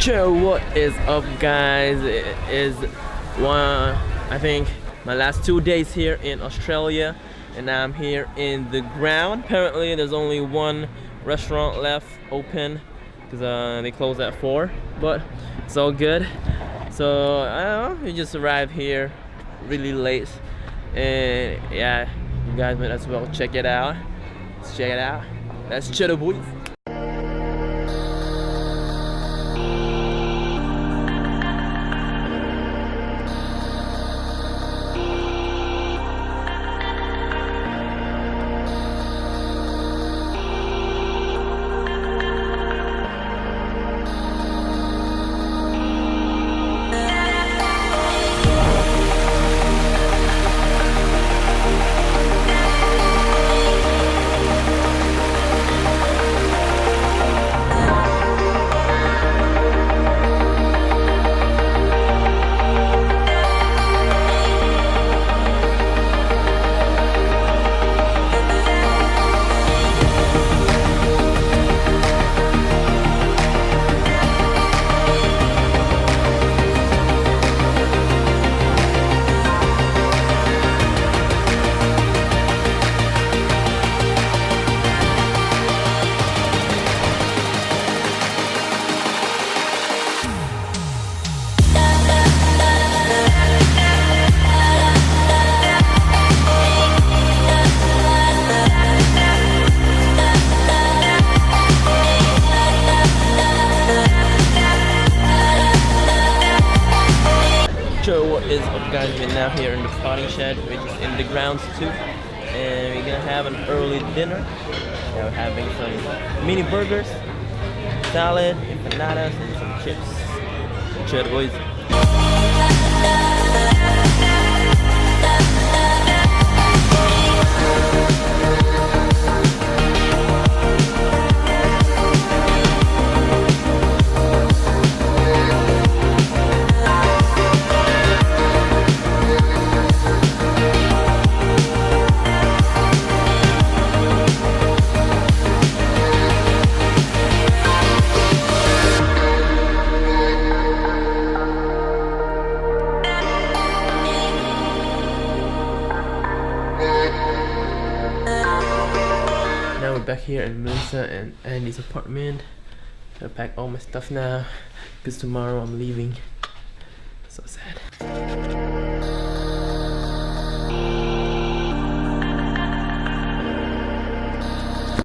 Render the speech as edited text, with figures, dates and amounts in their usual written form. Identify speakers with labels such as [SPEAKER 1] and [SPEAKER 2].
[SPEAKER 1] Yo, what is up, guys? It is I think my last 2 days here in Australia, and now I'm here in the ground. Apparently there's only one restaurant left open because they close at 4, but it's all good. So I don't know, we just arrived here really late, and yeah, you guys might as well check it out. Let's check it out. Let's chill, boys. What is up, guys? We're now here in the party shed, which is in the grounds too, and we're gonna have an early dinner. Yeah, we're having some mini burgers, salad, empanadas, and some chips. Cheers, boys. Now we're back here in Melissa and Andy's apartment. I pack all my stuff now because tomorrow I'm leaving. So sad.